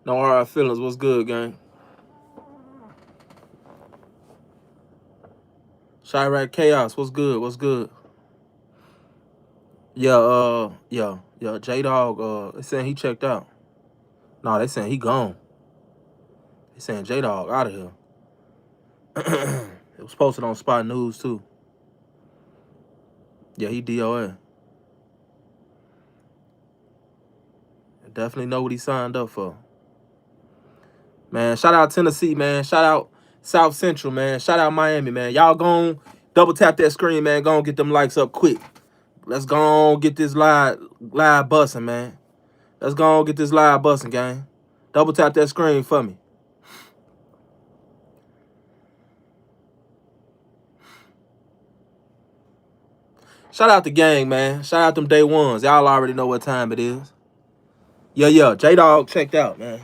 No hard feelings. What's good, gang? Chirac Chaos. What's good? What's good? Yeah, yeah. J-Dogg, they saying he checked out. No, they saying he gone. They saying J-Dogg out of here. It was posted on Spot News, too. Yeah, he DOA. Definitely know what he signed up for. Man, shout out Tennessee, man. Shout out South Central, man. Shout out Miami, man. Y'all gon' double tap that screen, man. Gon' get them likes up quick. Let's go on get this live busting, man. Let's go on get this live busting, gang. Double tap that screen for me. Shout out the gang, man. Shout out them day ones. Y'all already know what time it is. Yeah. J-Dogg checked out, man.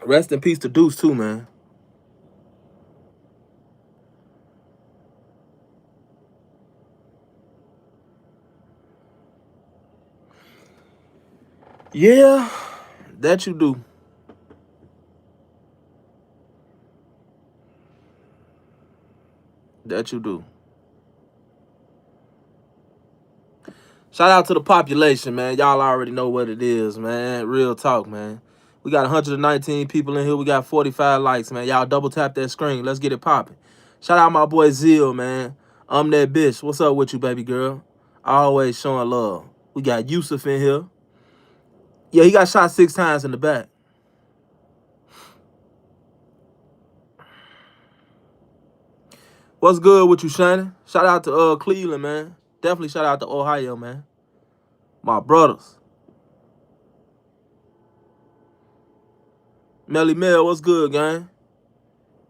Rest in peace to Deuce, too, man. Yeah, that you do. That you do. Shout out to the population, man. Y'all already know what it is, man. Real talk, man. We got 119 people in here. We got 45 likes, man. Y'all double tap that screen. Let's get it popping. Shout out my boy Zeal, man. I'm that bitch. What's up with you, baby girl? Always showing love. We got Yusuf in here. Yeah, he got shot 6 times in the back. What's good with you, Shannon? Shout out to Cleveland, man. Definitely shout out to Ohio, man. My brothers. Melly Mel, what's good, gang?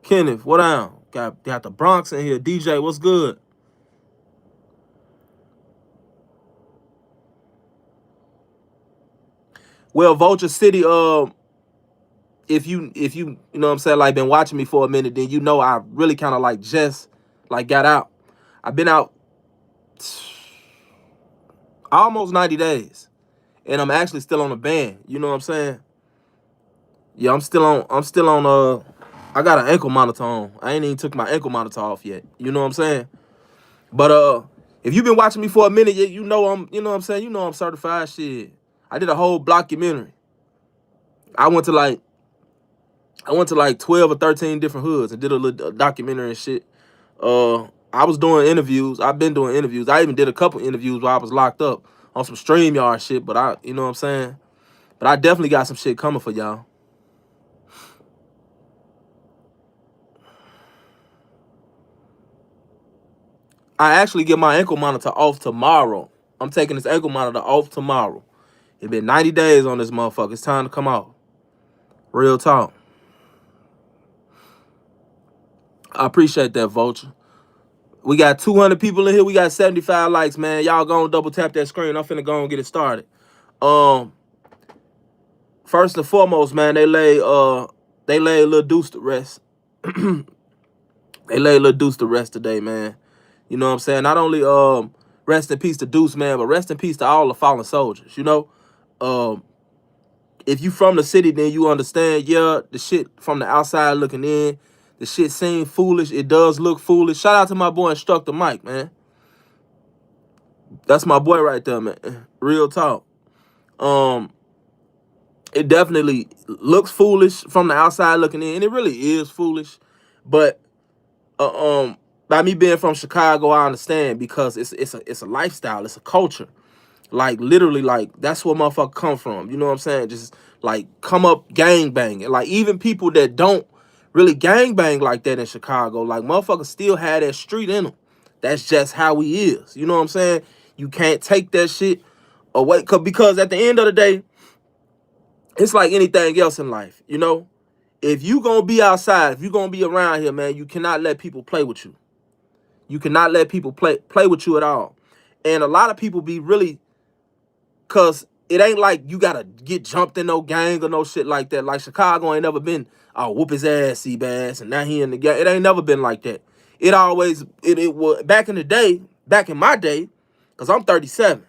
Kenneth, what down? Got the Bronx in here. DJ, what's good? Well, Vulture City, if you you know what I'm saying, like been watching me for a minute, then you know I really kind of like just like got out. I've been out almost 90 days. And I'm actually still on a ban. You know what I'm saying? Yeah, I'm still on I got an ankle monitor on. I ain't even took my ankle monitor off yet. You know what I'm saying? But if you've been watching me for a minute, you know what I'm saying? You know I'm certified shit. I did a whole documentary. I went to like 12 or 13 different hoods and did a little documentary and shit. I was doing interviews. I've been doing interviews. I even did a couple interviews while I was locked up on some StreamYard shit, but you know what I'm saying? But I definitely got some shit coming for y'all. I actually get my ankle monitor off tomorrow. I'm taking this ankle monitor off tomorrow. It been 90 days on this motherfucker. It's time to come out. Real talk. I appreciate that, Vulture. We got 200 people in here. We got 75 likes, man. Y'all go and double tap that screen. I'm finna go and get it started. First and foremost, man, they lay a little Deuce to rest. They lay a little Deuce to rest today, man. You know what I'm saying? Not only rest in peace to Deuce, man, but rest in peace to all the fallen soldiers. You know, if you from the city, then you understand. Yeah, the shit from the outside looking in, the shit seem foolish. It does look foolish. Shout out to my boy Instructor Mike, man. That's my boy right there, man. Real talk. It definitely looks foolish from the outside looking in, and it really is foolish. But by me being from Chicago, I understand because it's a lifestyle, it's a culture. Like literally, like that's where motherfucker come from. You know what I'm saying? Just like come up gang banging. Like even people that don't really gang bang like that in Chicago, like motherfuckers still have that street in them. That's just how he is. You know what I'm saying? You can't take that shit away because at the end of the day, it's like anything else in life. You know, if you gonna be outside, if you gonna be around here, man, you cannot let people play with you. You cannot let people play with you at all. And a lot of people be really, cause it ain't like you gotta get jumped in no gang or no shit like that. Like Chicago ain't never been, oh, whoop his ass, Seabass, and now he in the gang. It ain't never been like that. It always, it was back in the day, back in my day, because I'm 37.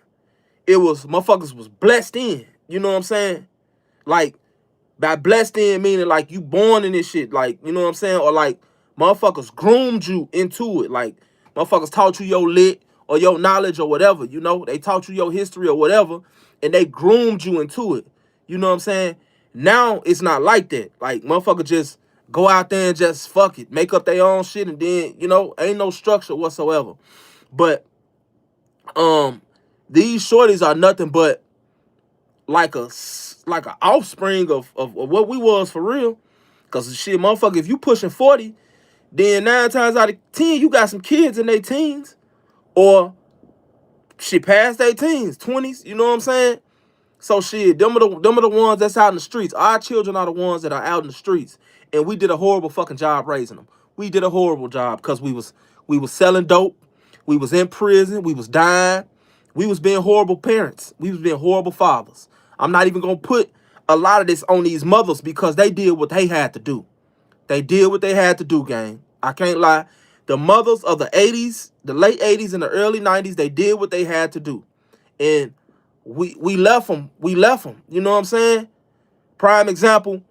It was, motherfuckers was blessed in. You know what I'm saying? Like, by blessed in meaning like you born in this shit. Like, you know what I'm saying? Or like, motherfuckers groomed you into it. Like, motherfuckers taught you your lit or your knowledge or whatever. You know, they taught you your history or whatever, and they groomed you into it. You know what I'm saying? Now it's not like that. Like, motherfucker just go out there and just fuck it, make up their own shit, and then, you know, ain't no structure whatsoever. But these shorties are nothing but like a offspring of what we was for real. Cause shit, motherfucker, if you pushing 40, then 9 times out of 10 you got some kids in their teens, or shit past their teens, 20s. You know what I'm saying? So shit, them are the ones that's out in the streets. Our children are the ones that are out in the streets, and we did a horrible fucking job raising them. We did a horrible job because we was selling dope, we was in prison, we was dying, we was being horrible parents, we was being horrible fathers. I'm not even gonna put a lot of this on these mothers because they did what they had to do. They did what they had to do, gang. I can't lie. The mothers of the 80s, the late 80s and the early 90s, they did what they had to do. And we left them. We left them. You know what I'm saying? Prime example,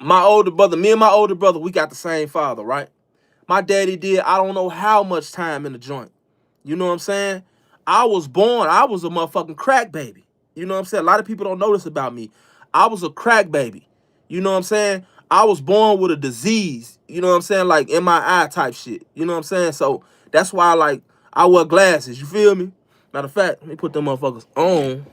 my older brother, me and my older brother, we got the same father, right? My daddy did, I don't know how much time in the joint. You know what I'm saying? I was a motherfucking crack baby. You know what I'm saying? A lot of people don't know this about me. I was a crack baby. You know what I'm saying? I was born with a disease. You know what I'm saying? Like in my eye type shit. You know what I'm saying? So that's why I wear glasses. You feel me? Matter of fact, let me put them motherfuckers on.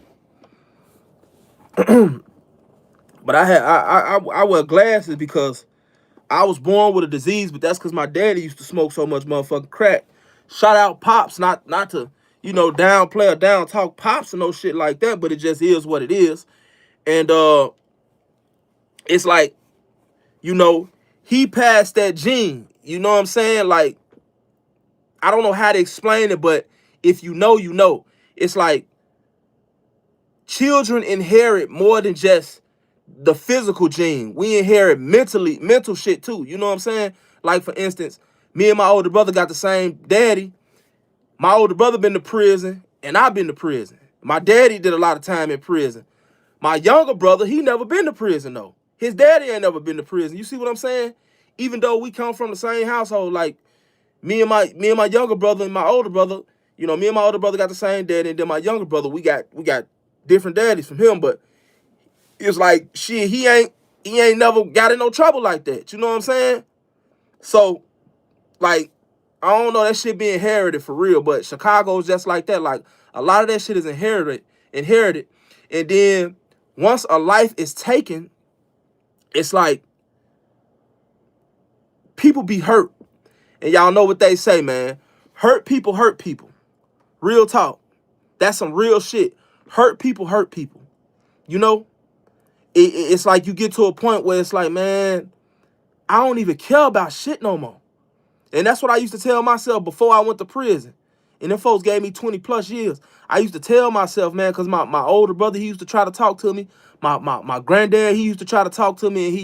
But I wear glasses because I was born with a disease, but that's because my daddy used to smoke so much motherfucking crack. Shout out Pops, not to, you know, downplay or down talk Pops and no shit like that, but it just is what it is. And it's like, you know, he passed that gene. You know what I'm saying? Like, I don't know how to explain it, but if you know, you know. It's like children inherit more than just the physical gene. We inherit mental shit too. You know what I'm saying? Like, for instance, me and my older brother got the same daddy. My older brother been to prison, and I've been to prison. My daddy did a lot of time in prison. My younger brother, he never been to prison, though. His daddy ain't never been to prison. You see what I'm saying? Even though we come from the same household, like, me and my younger brother and my older brother, you know, me and my older brother got the same daddy, and then my younger brother, we got different daddies from him, but it's like, shit, he ain't never got in no trouble like that. You know what I'm saying? So, like, I don't know, that shit be inherited for real, but Chicago's just like that. Like, a lot of that shit is inherited. And then once a life is taken, it's like people be hurt. And y'all know what they say, man. Hurt people hurt people. Real talk. That's some real shit. Hurt people hurt people. You know? It's like you get to a point where it's like, man, I don't even care about shit no more. And that's what I used to tell myself before I went to prison. And them folks gave me 20 plus years. I used to tell myself, man, because my older brother, he used to try to talk to me. My granddad, he used to try to talk to me, and they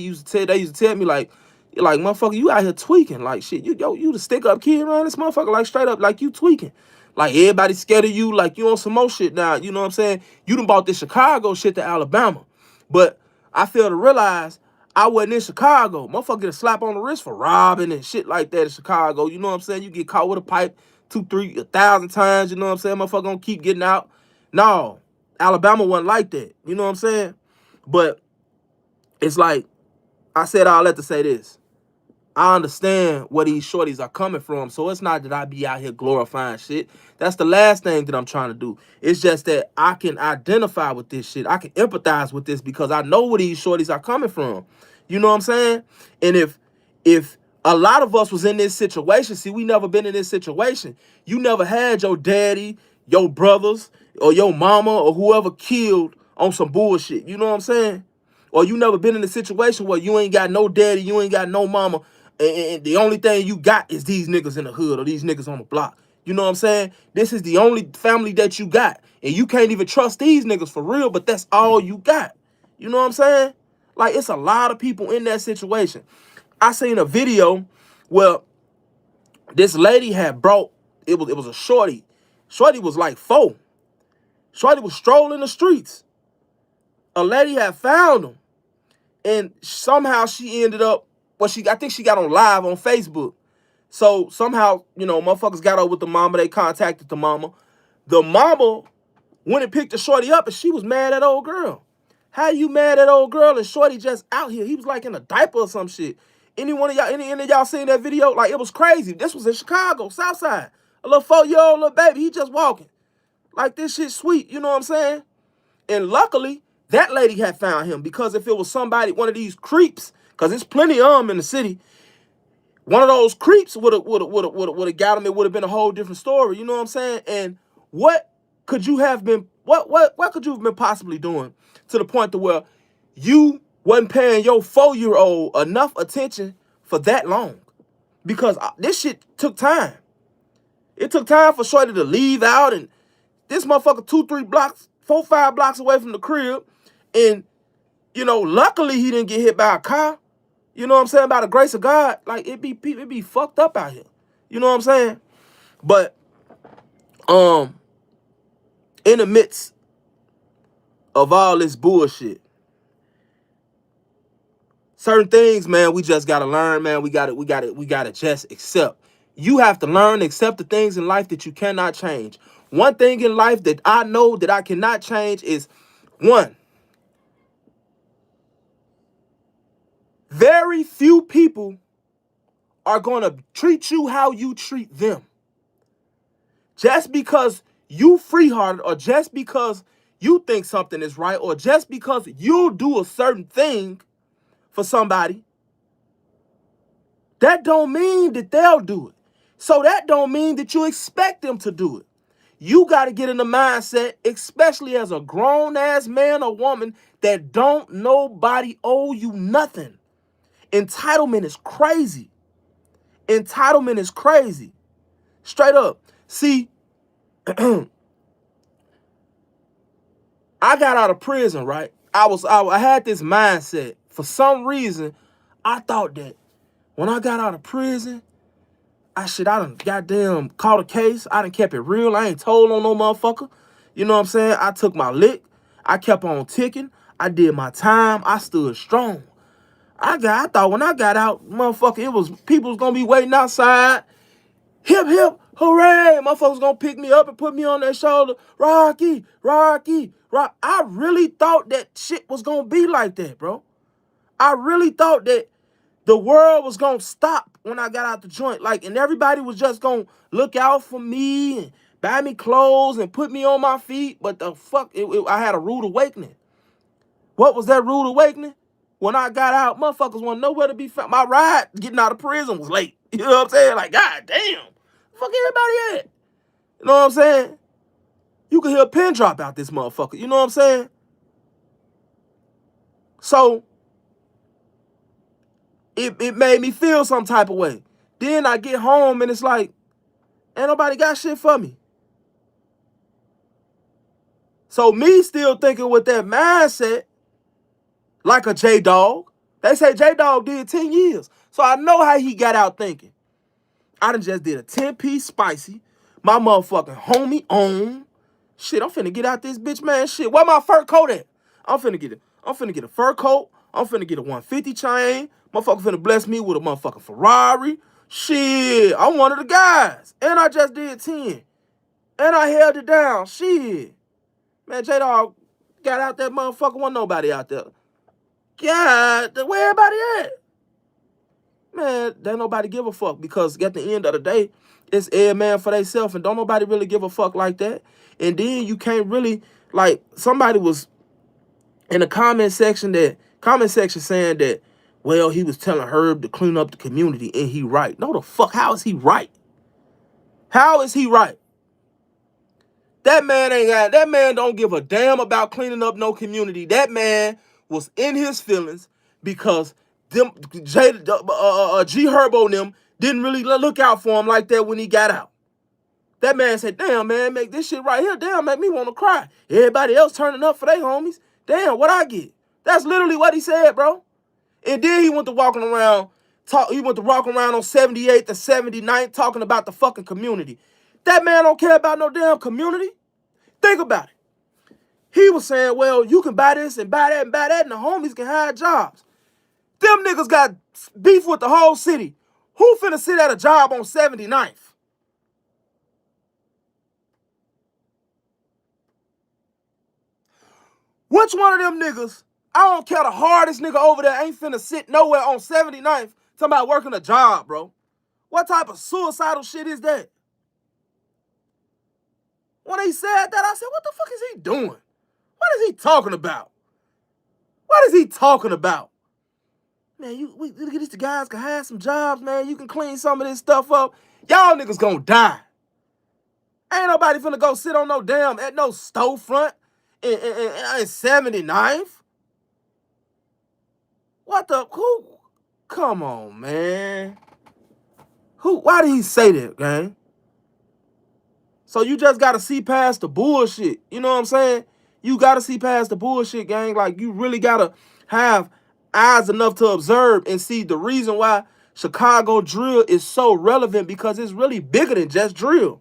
used to tell me, like, motherfucker, you out here tweaking. Like, shit, you the stick up kid around this motherfucker, like, straight up, like, you tweaking. Like, everybody scared of you, like, you on some more shit now. You know what I'm saying? You done bought this Chicago shit to Alabama. But I fail to realize I wasn't in Chicago. Motherfucker get a slap on the wrist for robbing and shit like that in Chicago. You know what I'm saying? You get caught with a pipe 2, 3, 1,000 times. You know what I'm saying? Motherfucker gonna keep getting out. No, Alabama wasn't like that. You know what I'm saying? But it's like, I said all that to say this. I understand where these shorties are coming from. So it's not that I be out here glorifying shit. That's the last thing that I'm trying to do. It's just that I can identify with this shit. I can empathize with this because I know where these shorties are coming from. You know what I'm saying? And if a lot of us was in this situation, see, we never been in this situation. You never had your daddy, your brothers, or your mama, or whoever killed on some bullshit. You know what I'm saying? Or you never been in a situation where you ain't got no daddy, you ain't got no mama, and the only thing you got is these niggas in the hood or these niggas on the block. You know what I'm saying? This is the only family that you got. And you can't even trust these niggas for real, but that's all you got. You know what I'm saying? Like, it's a lot of people in that situation. I seen a video where this lady had brought, it was a shorty. Shorty was like 4. Shorty was strolling the streets. A lady had found him. And somehow she ended up, I think she got on live on Facebook. So somehow, motherfuckers got up with the mama. They contacted the mama. The mama went and picked the shorty up, and she was mad at old girl. How you mad at old girl and shorty just out here? He was like in a diaper or some shit. Any of y'all seen that video? Like, it was crazy. This was in Chicago, Southside. A little 4-year-old little baby, he just walking. Like, this shit sweet, you know what I'm saying? And luckily, that lady had found him, because if it was somebody, one of these creeps, because there's plenty of them in the city, one of those creeps would have got him. It would have been a whole different story, you know what I'm saying? And what could you have been possibly doing to the point to where you wasn't paying your 4-year-old enough attention for that long? Because this shit took time. It took time for shorty to leave out, and this motherfucker 2-3 blocks, 4-5 blocks away from the crib, and luckily he didn't get hit by a car. You know what I'm saying? By the grace of God, like, it be fucked up out here. You know what I'm saying? But in the midst of all this bullshit, certain things, man, we just gotta learn, man. We gotta just accept. You have to learn, accept the things in life that you cannot change. One thing in life that I know that I cannot change is, one, very few people are going to treat you how you treat them. Just because you free-hearted, or just because you think something is right, or just because you do a certain thing for somebody, that don't mean that they'll do it. So that don't mean that you expect them to do it. You got to get in the mindset, especially as a grown-ass man or woman, that don't nobody owe you nothing. Entitlement is crazy. Entitlement is crazy. Straight up. See, I got out of prison, right? I had this mindset. For some reason, I thought that when I got out of prison, I done goddamn caught a case. I done kept it real. I ain't told on no motherfucker. You know what I'm saying? I took my lick. I kept on ticking. I did my time. I stood strong. I thought when I got out, motherfucker, people was gonna be waiting outside. Hip, hip, hooray. Motherfuckers gonna pick me up and put me on their shoulder. Rocky, Rocky, Rock. I really thought that shit was gonna be like that, bro. I really thought that the world was gonna stop when I got out the joint. Like, and everybody was just gonna look out for me and buy me clothes and put me on my feet. But the fuck, I had a rude awakening. What was that rude awakening? When I got out, motherfuckers want nowhere to be found. My ride getting out of prison was late. You know what I'm saying? Like, god damn. Fuck everybody at. You know what I'm saying? You can hear a pin drop out this motherfucker. You know what I'm saying? So, it made me feel some type of way. Then I get home and it's like, ain't nobody got shit for me. So me still thinking with that mindset, like a J-Dogg. They say J-Dogg did 10 years. So I know how he got out thinking. I done just did a 10-piece spicy. My motherfucking homie on. Shit, I'm finna get out this bitch, man. Shit, where my fur coat at? I'm finna get a fur coat. I'm finna get a 150 chain. Motherfucker finna bless me with a motherfucking Ferrari. Shit, I'm one of the guys. And I just did 10. And I held it down. Shit. Man, J-Dogg got out that motherfucker. Wasn't nobody out there. God, where everybody at? Man, don't nobody give a fuck, because at the end of the day, it's every man for theyself, and don't nobody really give a fuck like that. And then you can't really, like, somebody was in the comment section saying that, well, he was telling Herb to clean up the community, and he right. No, the fuck, how is he right? How is he right? That man don't give a damn about cleaning up no community. That man was in his feelings because them G-Herbo and them didn't really look out for him like that when he got out. That man said, damn, man, make this shit right here, damn, make me want to cry. Everybody else turning up for their homies. Damn, what I get? That's literally what he said, bro. And then he went to walking around on 78th and 79th talking about the fucking community. That man don't care about no damn community. Think about it. He was saying, well, you can buy this and buy that and buy that, and the homies can hire jobs. Them niggas got beef with the whole city. Who finna sit at a job on 79th? Which one of them niggas, I don't care, the hardest nigga over there ain't finna sit nowhere on 79th talking about working a job, bro? What type of suicidal shit is that? When he said that, I said, what the fuck is he doing? What is he talking about? What is he talking about? Man, these guys can have some jobs, man. You can clean some of this stuff up. Y'all niggas gonna die. Ain't nobody finna go sit on no damn, at no storefront in 79th. What the, who? Come on, man. Why did he say that, gang? So you just gotta see past the bullshit. You know what I'm saying? You gotta see past the bullshit, gang. Like, you really gotta have eyes enough to observe and see the reason why Chicago drill is so relevant, because it's really bigger than just drill.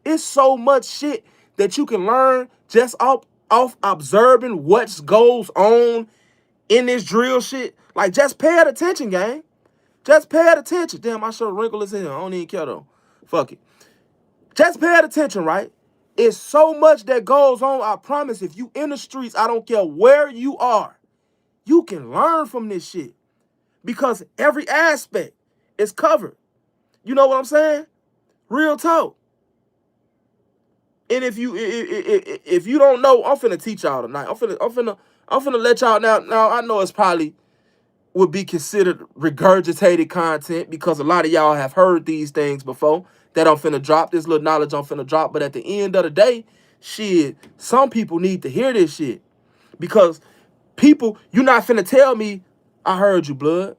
It's so much shit that you can learn just off observing what goes on in this drill shit. Like, just pay attention, gang. Just pay attention. Damn, my shirt wrinkled as hell. I don't even care though. Fuck it. Just pay attention, right? It's so much that goes on. I promise, if you in the streets, I don't care where you are, you can learn from this shit, because every aspect is covered. You know what I'm saying? Real talk. And if you don't know, I'm finna teach y'all tonight. I'm finna let y'all now. I know it's probably would be considered regurgitated content, because a lot of y'all have heard these things before that I'm finna drop. This little knowledge I'm finna drop. But at the end of the day, shit, some people need to hear this shit, because people, you're not finna tell me, I heard you, blood,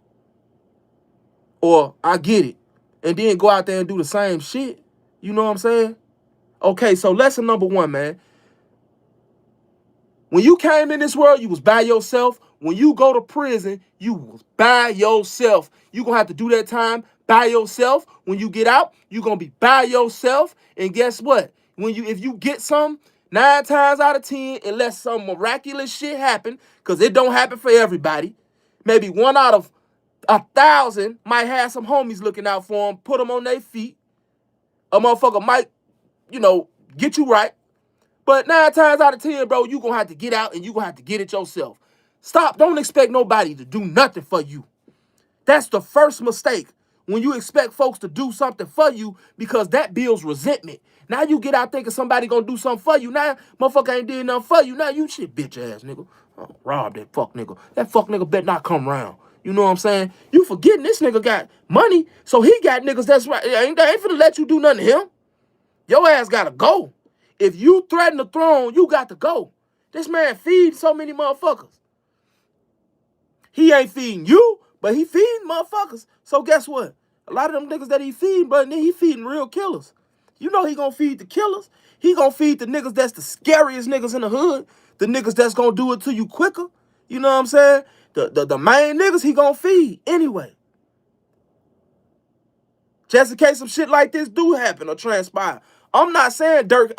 or I get it, and then go out there and do the same shit. You know what I'm saying? Okay, so lesson number one, man. When you came in this world, you was by yourself. When you go to prison, you was by yourself. You gonna have to do that time by yourself. When you get out, you gonna be by yourself. And guess what? If you get some, 9 times out of 10, unless some miraculous shit happen, because it don't happen for everybody, maybe 1 out of 1,000 might have some homies looking out for them, put them on their feet. A motherfucker might, get you right. But 9 times out of 10, bro, you gonna have to get out and you gonna have to get it yourself. Stop. Don't expect nobody to do nothing for you. That's the first mistake. When you expect folks to do something for you, because that builds resentment. Now you get out thinking somebody gonna do something for you. Now motherfucker ain't did nothing for you. Now you shit bitch ass nigga. Oh, rob that fuck nigga. That fuck nigga better not come around. You know what I'm saying? You forgetting this nigga got money, so he got niggas that's right. They ain't finna let you do nothing to him. Your ass gotta go. If you threaten the throne, you got to go. This man feeds so many motherfuckers. He ain't feeding you, but he feeding motherfuckers. So guess what? A lot of them niggas that he feeding, but then he feeding real killers. You know he gonna feed the killers. He gonna feed the niggas that's the scariest niggas in the hood. The niggas that's gonna do it to you quicker. You know what I'm saying? The main niggas he gonna feed anyway. Just in case some shit like this do happen or transpire. I'm not saying Dirk,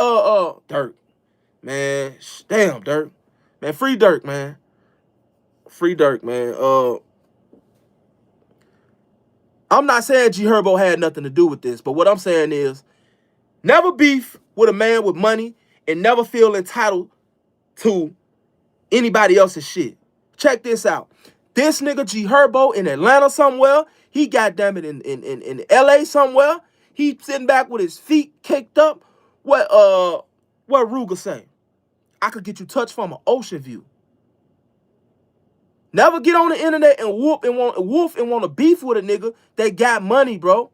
man, damn Dirk, man, free Dirk, man, free Dirk, man. I'm not saying G-Herbo had nothing to do with this, but what I'm saying is, never beef with a man with money and never feel entitled to anybody else's shit. Check this out. This nigga G-Herbo in Atlanta somewhere, he goddamn it in LA somewhere, he sitting back with his feet kicked up. What Ruger say? I could get you touched from an ocean view. Never get on the internet and whoop and want to beef with a nigga that got money, bro.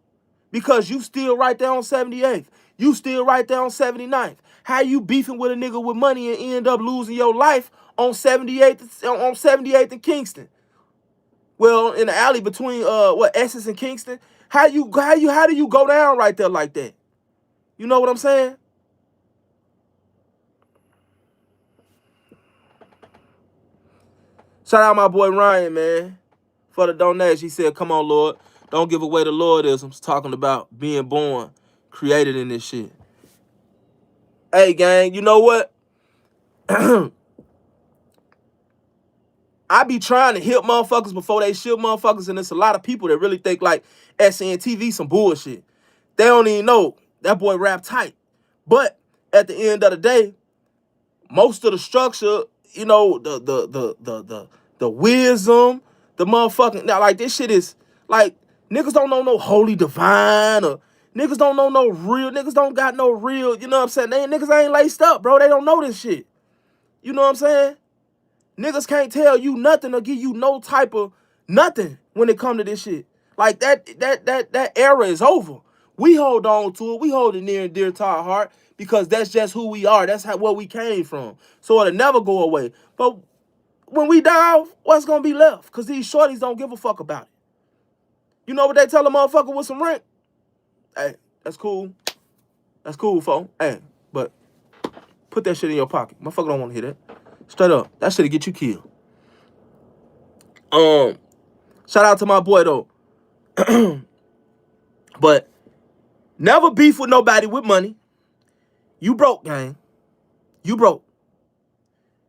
Because you still right there on 78th. You still right there on 79th. How you beefing with a nigga with money and end up losing your life on 78th and Kingston? Well, in the alley between Essex and Kingston. How do you go down right there like that? You know what I'm saying? Shout out my boy Ryan, man, for the donation. He said, come on, Lord. Don't give away the Lordisms. Talking about being born, created in this shit. Hey, gang, you know what? I be trying to hit motherfuckers before they shit motherfuckers, and there's a lot of people that really think like SNTV some bullshit. They don't even know that boy rap tight. But at the end of the day, most of the structure, you know, the wisdom, the motherfucking, now like this shit is like niggas don't know no holy divine, or niggas don't know no real, niggas don't got no real, you know what I'm saying? Niggas ain't laced up, bro. They don't know this shit. You know what I'm saying? Niggas can't tell you nothing or give you no type of nothing when it come to this shit. Like that era is over. We hold on to it. We hold it near and dear to our heart because that's just who we are. That's where we came from. So it'll never go away. But when we die off, what's gonna be left? Because these shorties don't give a fuck about it. You know what they tell a motherfucker with some rent? Hey, that's cool. That's cool, folks. Hey, but put that shit in your pocket. Motherfucker don't want to hear that. Straight up. That shit'll get you killed. Shout out to my boy though. But never beef with nobody with money. You broke, gang. You broke.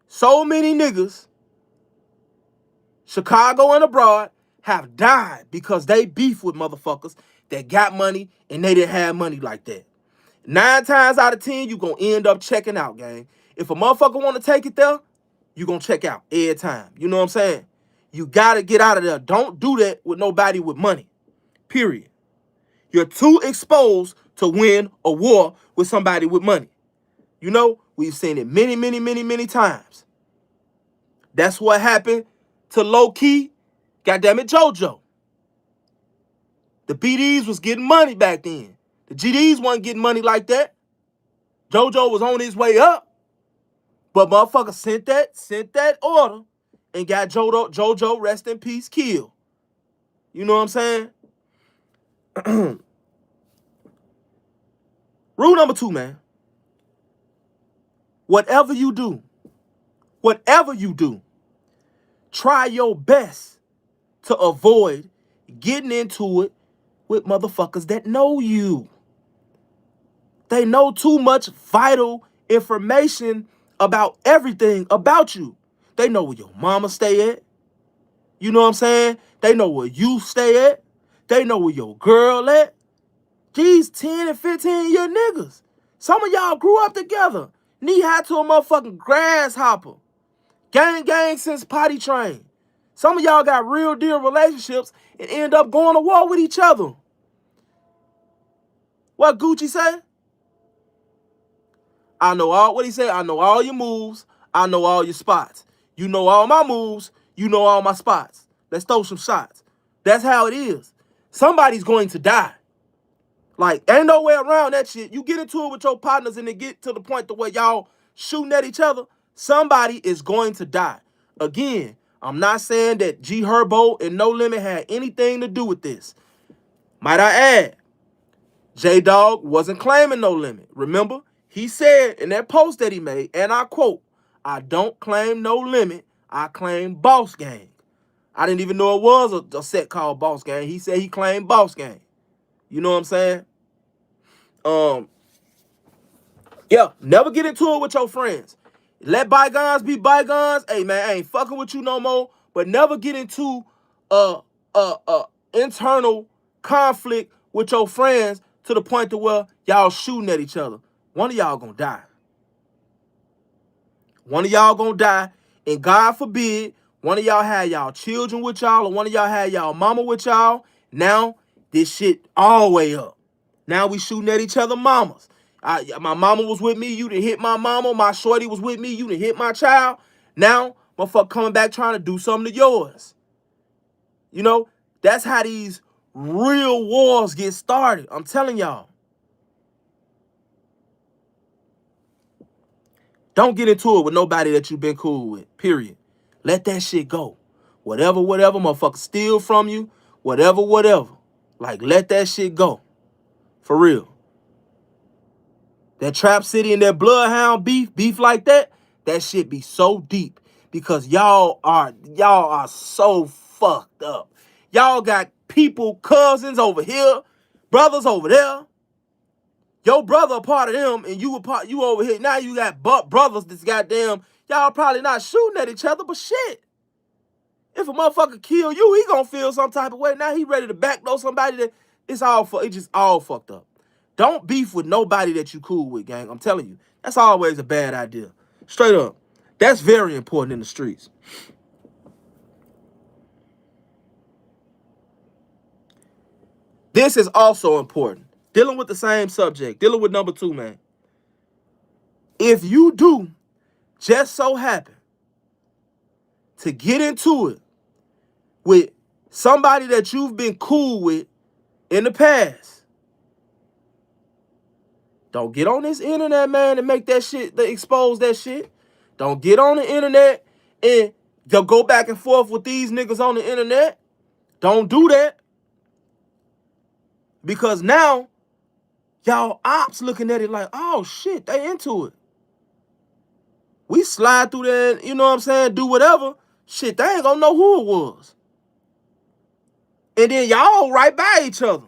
So many niggas, Chicago and abroad, have died because they beef with motherfuckers that got money and they didn't have money like that. 9 times out of 10, you gonna end up checking out, gang. If a motherfucker wanna take it there, you gonna check out every time. You know what I'm saying? You gotta get out of there. Don't do that with nobody with money. Period. You're too exposed to win a war with somebody with money. You know, we've seen it many, many, many, many times. That's what happened to low-key, goddammit, JoJo. The BDs was getting money back then. The GDs wasn't getting money like that. JoJo was on his way up. But motherfucker sent that order and got JoJo, rest in peace, killed. You know what I'm saying? Rule number 2, man. Whatever you do, try your best to avoid getting into it with motherfuckers that know you. They know too much vital information about everything about you. They know where your mama stay at. You know what I'm saying? They know where you stay at. They know where your girl at. These 10 and 15-year niggas. Some of y'all grew up together. Knee high to a motherfucking grasshopper. Gang since potty train. Some of y'all got real deal relationships and end up going to war with each other. What Gucci say? I know all, what he say? I know all your moves. I know all your spots. You know all my moves. You know all my spots. Let's throw some shots. That's how it is. Somebody's going to die. Like, ain't no way around that shit. You get into it with your partners and it get to the point to where y'all shooting at each other, somebody is going to die. Again, I'm not saying that G-Herbo and NoLimit had anything to do with this. Might I add, J-Dogg wasn't claiming NoLimit. Remember, he said in that post that he made, and I quote, "I don't claim NoLimit, I claim Boss Gang." I didn't even know it was a set called Boss Gang. He said he claimed Boss Gang. You know what I'm saying? Yeah, never get into it with your friends. Let bygones be bygones. Hey, man, I ain't fucking with you no more. But never get into a internal conflict with your friends to the point to where y'all shooting at each other. One of y'all gonna die. One of y'all gonna die. And God forbid, one of y'all had y'all children with y'all, or one of y'all had y'all mama with y'all. Now, this shit all the way up. Now we shooting at each other mamas. My mama was with me, you done hit my mama. My shorty was with me, you done hit my child. Now, motherfucker coming back trying to do something to yours. You know, that's how these real wars get started. I'm telling y'all. Don't get into it with nobody that you've been cool with, period. Let that shit go. Whatever, motherfucker steal from you, whatever. Like, let that shit go. For real. That Trap City and that Bloodhound beef like that shit be so deep because y'all are so fucked up. Y'all got people, cousins over here, brothers over there. Your brother a part of them, and you over here. Now you got brothers that's goddamn, y'all probably not shooting at each other, but shit. If a motherfucker kill you, he gonna feel some type of way. Now he ready to backdoor somebody that it's just all fucked up. Don't beef with nobody that you cool with, gang. I'm telling you. That's always a bad idea. Straight up. That's very important in the streets. This is also important. Dealing with the same subject. Dealing with number 2, man. If you do just so happen to get into it with somebody that you've been cool with in the past, don't get on this internet, man, and make that shit, to expose that shit. Don't get on the internet and go back and forth with these niggas on the internet. Don't do that. Because now, y'all ops looking at it like, oh shit, they into it. We slide through there and, you know what I'm saying, do whatever. Shit, they ain't gonna know who it was. And then y'all right by each other.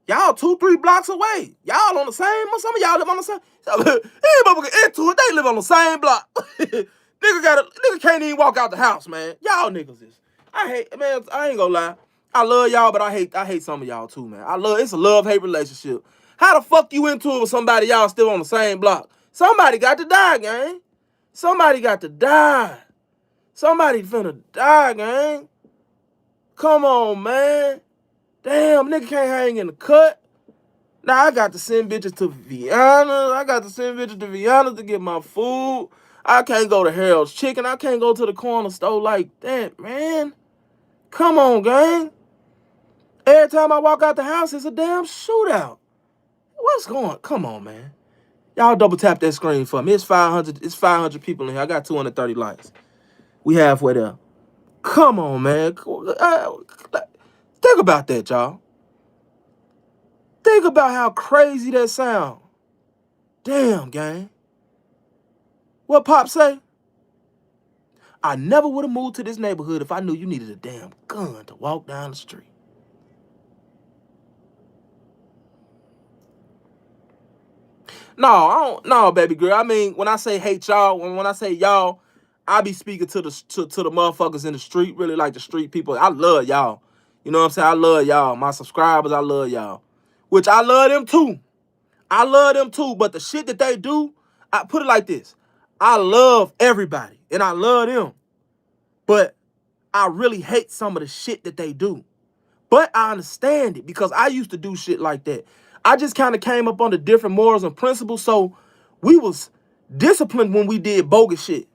Y'all 2-3 blocks away. Y'all on the same, some of y'all live on the same. Anybody get into it, they live on the same block. Nigga can't even walk out the house, man. Y'all niggas is. I ain't gonna lie. I love y'all, but I hate some of y'all too, man. It's a love-hate relationship. How the fuck you into it with somebody y'all still on the same block? Somebody got to die, gang. Somebody got to die. Somebody finna die, gang. Come on, man. Damn, nigga can't hang in the cut. Now I got to send bitches to Vienna. I got to send bitches to Vienna to get my food. I can't go to Harold's Chicken. I can't go to the corner store like that, man. Come on, gang. Every time I walk out the house, it's a damn shootout. What's going on? Come on, man. Y'all double tap that screen for me. It's 500. It's 500 people in here. I got 230 likes. We halfway there. Come on, man. Think about that, y'all. Think about how crazy that sound. Damn, gang. What Pop say? I never would have moved to this neighborhood if I knew you needed a damn gun to walk down the street. No, baby girl. I mean, when I say hate y'all, when I say y'all, I be speaking to the motherfuckers in the street, really like the street people. I love y'all. You know what I'm saying? I love y'all. My subscribers, I love y'all. Which I love them too. I love them too. But the shit that they do, I put it like this. I love everybody and I love them. But I really hate some of the shit that they do. But I understand it because I used to do shit like that. I just kind of came up under different morals and principles. So we was disciplined when we did bogus shit.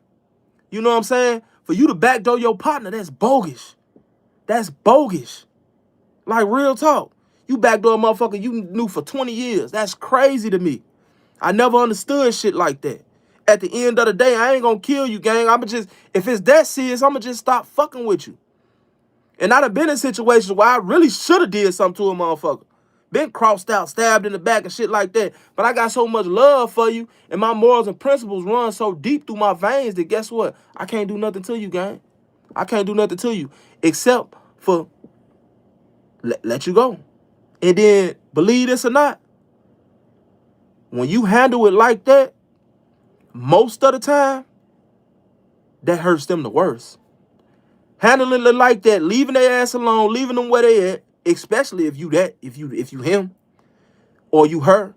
You know what I'm saying? For you to backdoor your partner, that's bogus. That's bogus. Like real talk. You backdoor a motherfucker you knew for 20 years. That's crazy to me. I never understood shit like that. At the end of the day, I ain't gonna kill you, gang. If it's that serious, I'ma just stop fucking with you. And I done been in situations where I really should have did something to a motherfucker. Been crossed out, stabbed in the back and shit like that. But I got so much love for you and my morals and principles run so deep through my veins that guess what? I can't do nothing to you, gang. I can't do nothing to you except for let you go. And then, believe this or not, when you handle it like that, most of the time, that hurts them the worst. Handling it like that, leaving their ass alone, leaving them where they at, especially if you him or you her,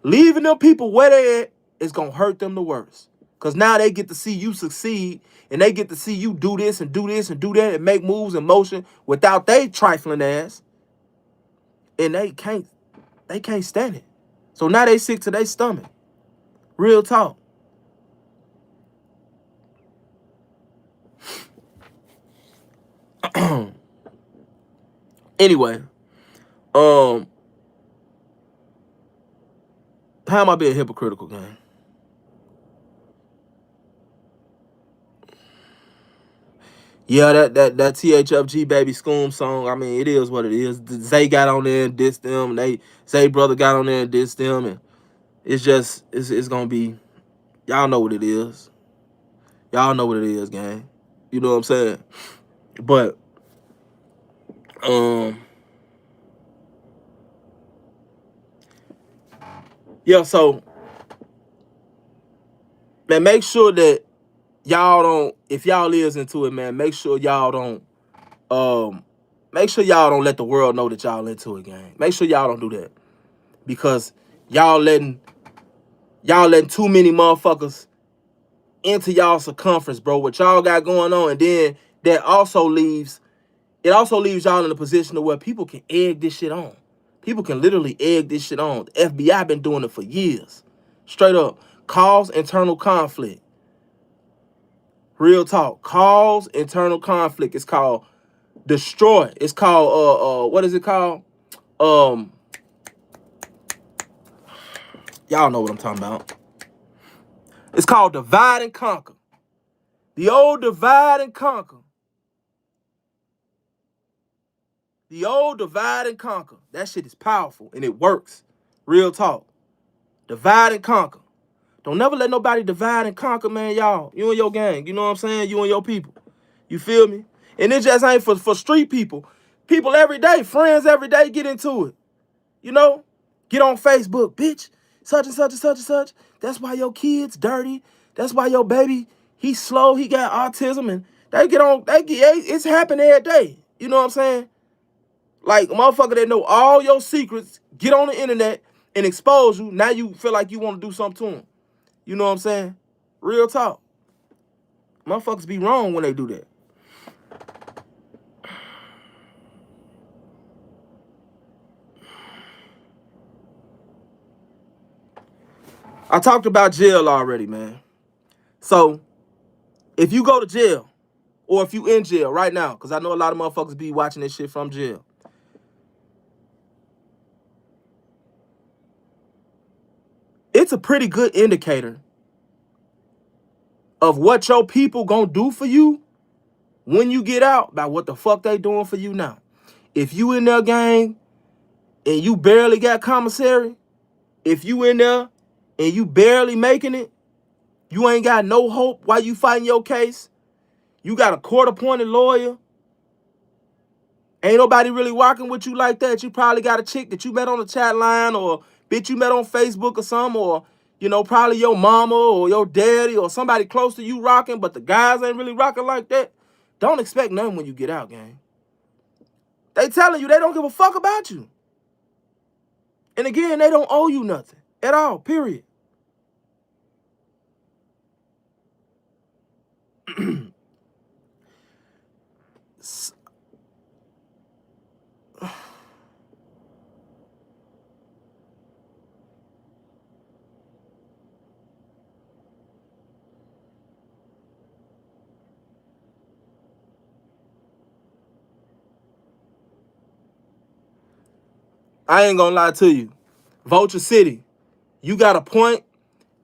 leaving them people where they at is gonna hurt them the worst. Cause now they get to see you succeed and they get to see you do this and do this and do that and make moves in motion without they trifling ass. And they can't stand it. So now they sick to their stomach. Real talk. Anyway, how am I being hypocritical, gang? Yeah, that THFG Baby Scoom song, I mean, it is what it is. Zay got on there and dissed them. Zay brother got on there and dissed them. And it's gonna be, y'all know what it is. Y'all know what it is, gang. You know what I'm saying? But, Yeah, so man, make sure that y'all don't, if y'all is into it, man, make sure y'all don't let the world know that y'all into it, gang. Make sure y'all don't do that. Because y'all letting too many motherfuckers into y'all circumference, bro. What y'all got going on, and then that also leaves y'all in a position to where people can egg this shit on. People can literally egg this shit on. The FBI been doing it for years. Straight up. Cause internal conflict. Real talk. Cause internal conflict. It's called destroy. It's called what is it called? Y'all know what I'm talking about. It's called divide and conquer. The old divide and conquer. The old divide and conquer. That shit is powerful and it works. Real talk. Divide and conquer. Don't never let nobody divide and conquer, man, y'all. You and your gang. You know what I'm saying? You and your people. You feel me? And it just ain't for street people. People every day, friends every day get into it. You know? Get on Facebook, bitch. Such and such and such and such. That's why your kid's dirty. That's why your baby, he's slow. He got autism. And it's happening every day. You know what I'm saying? Like a motherfucker that know all your secrets, get on the internet and expose you. Now you feel like you want to do something to him. You know what I'm saying? Real talk. Motherfuckers be wrong when they do that. I talked about jail already, man. So, if you go to jail, or if you in jail right now, because I know a lot of motherfuckers be watching this shit from jail. It's a pretty good indicator of what your people gonna do for you when you get out by what the fuck they doing for you now. If you in there, gang, and you barely got commissary, if you in there and you barely making it, you ain't got no hope while you fighting your case, you got a court-appointed lawyer, ain't nobody really walking with you like that. You probably got a chick that you met on the chat line or bitch you met on Facebook or something, or, you know, probably your mama or your daddy or somebody close to you rocking, but the guys ain't really rocking like that. Don't expect nothing when you get out, gang. They telling you they don't give a fuck about you. And again, they don't owe you nothing at all, period. I ain't gonna lie to you. Vulture City, you got a point,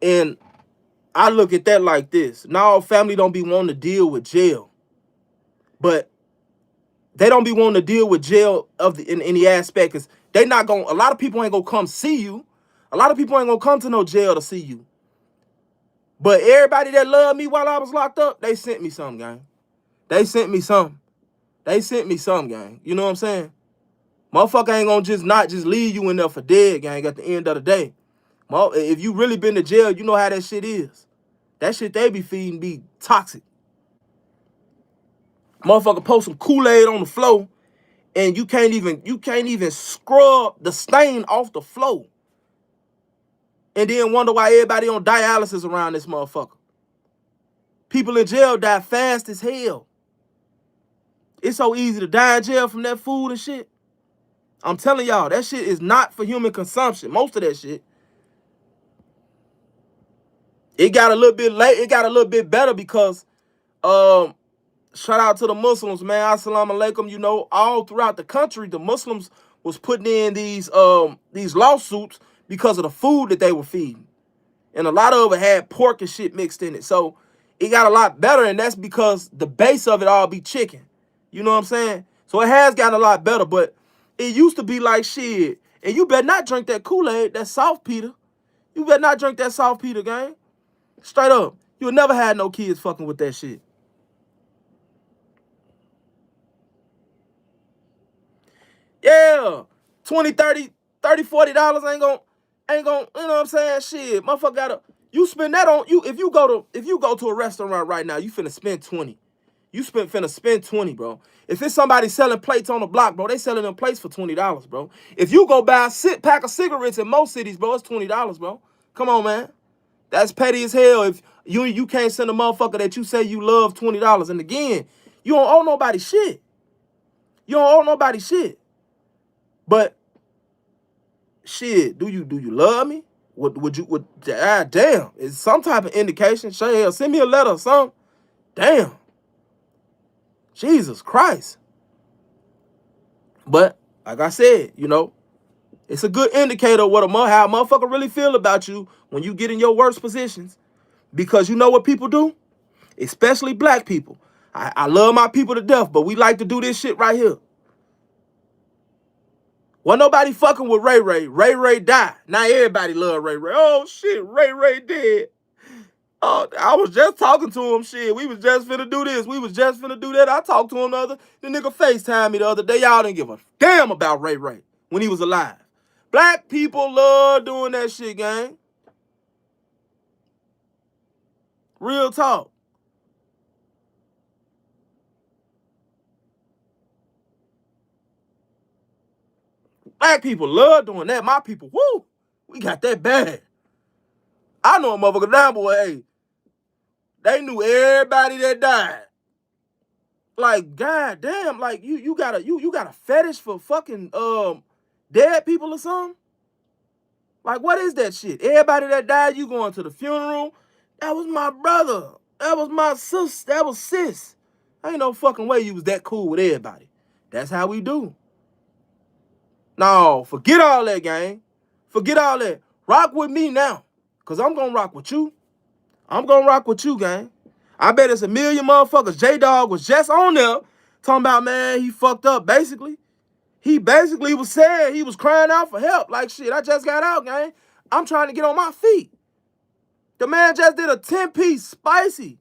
and I look at that like this. Now, family don't be wanting to deal with jail, but they don't be wanting to deal with jail in any aspect, because they not gonna, a lot of people ain't gonna come see you. A lot of people ain't gonna come to no jail to see you. But everybody that loved me while I was locked up, they sent me something, gang. They sent me something. They sent me something, gang. You know what I'm saying? Motherfucker ain't gonna not just leave you in there for dead, gang, at the end of the day. If you really been to jail, you know how that shit is. That shit they be feeding be toxic. Motherfucker post some Kool-Aid on the floor, and you can't even scrub the stain off the floor. And then wonder why everybody on dialysis around this motherfucker. People in jail die fast as hell. It's so easy to die in jail from that food and shit. I'm telling y'all, that shit is not for human consumption. Most of that shit. It got a little bit late. It got a little bit better because shout out to the Muslims, man. Assalamu alaikum. You know, all throughout the country, the Muslims was putting in these lawsuits because of the food that they were feeding. And a lot of it had pork and shit mixed in it. So it got a lot better, and that's because the base of it all be chicken. You know what I'm saying? So it has gotten a lot better, but it used to be like shit. And you better not drink that Kool-Aid, that saltpeter. You better not drink that saltpeter, gang. Straight up. You'll never have no kids fucking with that shit. Yeah. 20, 30, 30, $40 ain't gonna, ain't gonna, you know what I'm saying? Shit, motherfucker gotta, you spend that on you. If you go to a restaurant right now, you finna spend 20. You finna spend 20, bro. If it's somebody selling plates on the block, bro, they selling them plates for $20, bro. If you go buy a pack of cigarettes in most cities, bro, it's $20, bro. Come on, man. That's petty as hell if you can't send a motherfucker that you say you love $20. And again, you don't owe nobody shit. You don't owe nobody shit. But shit, do you love me? Would damn, it's some type of indication. Hell, send me a letter or something. Damn. Jesus Christ. But like I said, you know, it's a good indicator of how a motherfucker really feel about you when you get in your worst positions. Because you know what people do? Especially black people. I love my people to death, but we like to do this shit right here. Wasn't nobody fucking with Ray Ray. Ray Ray died. Now everybody love Ray Ray. Oh shit, Ray Ray dead. Oh, I was just talking to him. Shit, we was just finna do this. We was just finna do that. I talked to him the nigga FaceTimed me the other day. Y'all didn't give a damn about Ray Ray when he was alive. Black people love doing that shit, gang. Real talk. Black people love doing that. My people, woo, we got that bad. I know a motherfucker down, boy, hey, they knew everybody that died. Like, goddamn, like you got a fetish for fucking dead people or something? Like, what is that shit? Everybody that died, you going to the funeral? That was my brother. That was my sis. That was sis. Ain't no fucking way you was that cool with everybody. That's how we do. No, forget all that, gang. Forget all that. Rock with me now. Because I'm going to rock with you. I'm going to rock with you, gang. I bet it's a million motherfuckers. J-Dogg was just on there talking about, man, he fucked up, basically. He basically was sad. He was crying out for help. Like, shit, I just got out, gang. I'm trying to get on my feet. The man just did a 10-piece spicy.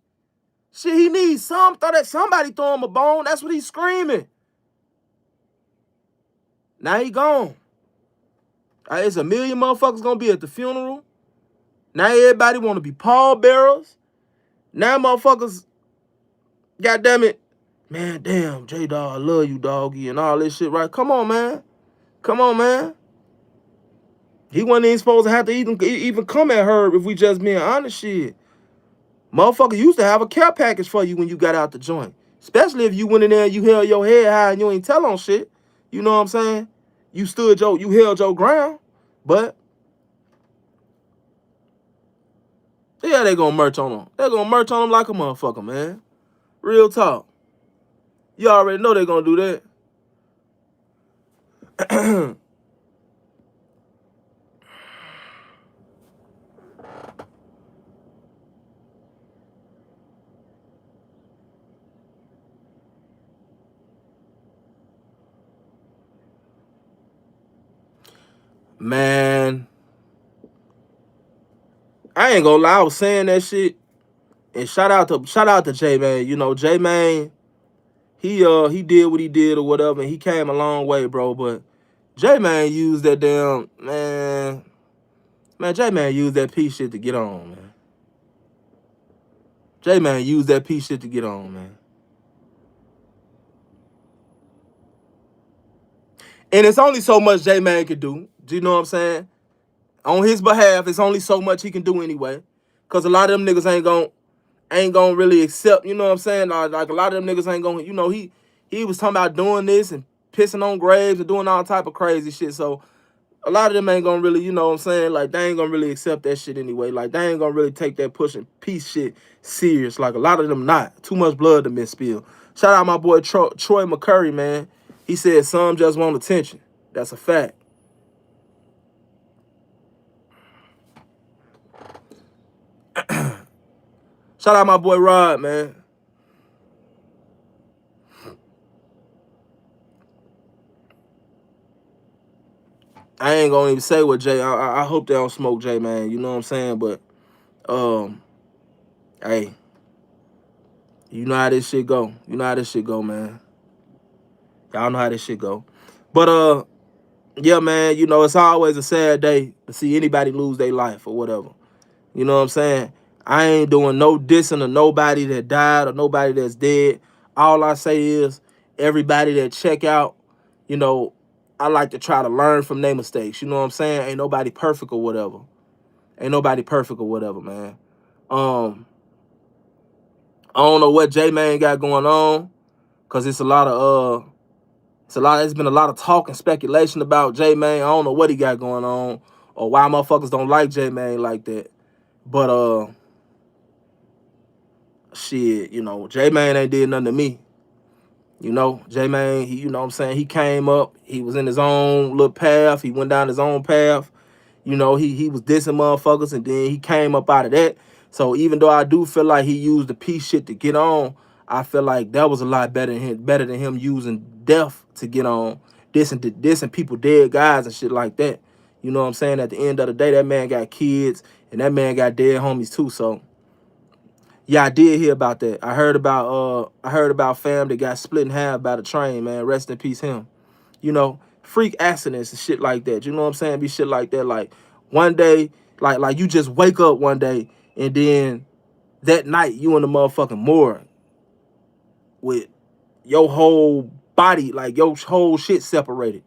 Shit, he needs some. Thought that somebody throw him a bone. That's what he's screaming. Now he gone. It's a million motherfuckers gonna be at the funeral. Now everybody want to be pallbearers. Now motherfuckers, goddamn it, man, damn, J-Dogg, I love you, doggy, and all this shit, right? Come on, man. Come on, man. He wasn't even supposed to have to even come at her if we just being honest shit. Motherfucker used to have a care package for you when you got out the joint. Especially if you went in there and you held your head high and you ain't tell on shit. You know what I'm saying? You held your ground. But yeah, they gonna merch on them. They gonna merch on them like a motherfucker, man. Real talk. You already know they gonna do that. Man, I ain't gonna lie, I was saying that shit. And shout out to J Man. You know, J Man, he did what he did or whatever, and he came a long way, bro. But J Man used that damn man, J Man used that piece shit to get on, man. J Man used that piece shit to get on, man. And it's only so much J Man could do. Do you know what I'm saying? On his behalf, it's only so much he can do anyway. Cause a lot of them niggas ain't gonna really accept, you know what I'm saying? Like a lot of them niggas ain't gonna, you know, he was talking about doing this and pissing on graves and doing all type of crazy shit. So a lot of them ain't gonna really, you know what I'm saying? Like they ain't gonna really accept that shit anyway. Like they ain't gonna really take that pushing peace shit serious. Like a lot of them not. Too much blood to misspill. Shout out my boy Troy McCurry, man. He said some just want attention. That's a fact. Shout out my boy Rod, man. I ain't gonna even say what Jay. I hope they don't smoke Jay, man. You know what I'm saying? But hey, you know how this shit go. You know how this shit go, man. Y'all know how this shit go. But yeah, man, you know, it's always a sad day to see anybody lose their life or whatever. You know what I'm saying? I ain't doing no dissing to nobody that died or nobody that's dead. All I say is everybody that check out, you know, I like to try to learn from their mistakes. You know what I'm saying? Ain't nobody perfect or whatever. Ain't nobody perfect or whatever, man. I don't know what J-Man got going on, cause it's been a lot of talk and speculation about J-Man. I don't know what he got going on or why motherfuckers don't like J-Man like that. But shit, you know, J-Man ain't did nothing to me. You know, J-Man, you know what I'm saying? He came up, he was in his own little path, he went down his own path. You know, he was dissing motherfuckers, and then he came up out of that. So even though I do feel like he used the peace shit to get on, I feel like that was a lot better than him using death to get on, dissing people, dead guys and shit like that. You know what I'm saying? At the end of the day, that man got kids and that man got dead homies too. So yeah, I did hear about that. I heard about fam that got split in half by the train, man. Rest in peace him. You know, freak accidents and shit like that. You know what I'm saying? Be shit like that. Like one day, like you just wake up one day and then that night you in the motherfucking morgue with your whole body, like your whole shit separated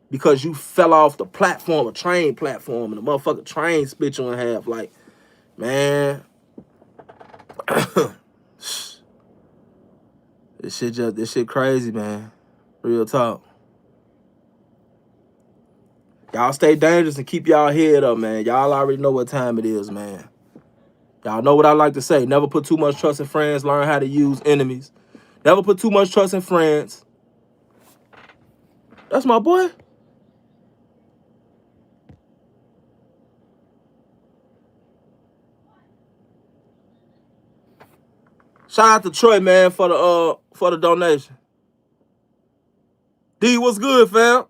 because you fell off the platform, a train platform, and the motherfucking train split you in half. Like, man, this shit crazy, man. Real talk. Y'all stay dangerous and keep y'all head up, man. Y'all already know what time it is, man. Y'all know what I like to say. Never put too much trust in friends. Learn how to use enemies. Never put too much trust in friends. That's my boy. Shout out to Troy, man, for the donation. D, what's good, fam?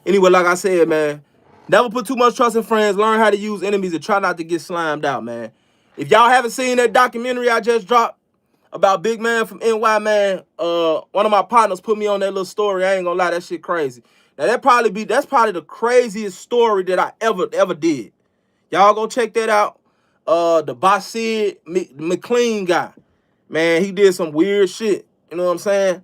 Anyway, like I said, man, never put too much trust in friends. Learn how to use enemies and try not to get slimed out, man. If y'all haven't seen that documentary I just dropped about Big Man from NY, man, one of my partners put me on that little story. I ain't gonna lie, that shit crazy. Now that's probably the craziest story that I ever did. Y'all go check that out. The Basid McLean guy, man, he did some weird shit. You know what I'm saying?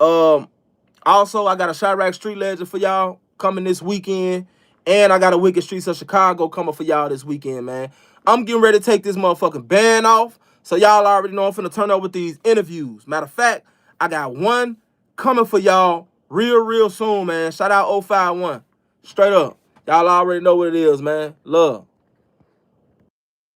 Also, I got a Chirac Street Legend for y'all coming this weekend. And I got a Wicked Streets of Chicago coming for y'all this weekend, man. I'm getting ready to take this motherfucking band off. So y'all already know I'm finna turn over these interviews. Matter of fact, I got one coming for y'all real soon, man. Shout out 051. Straight up. Y'all already know what it is, man. Love.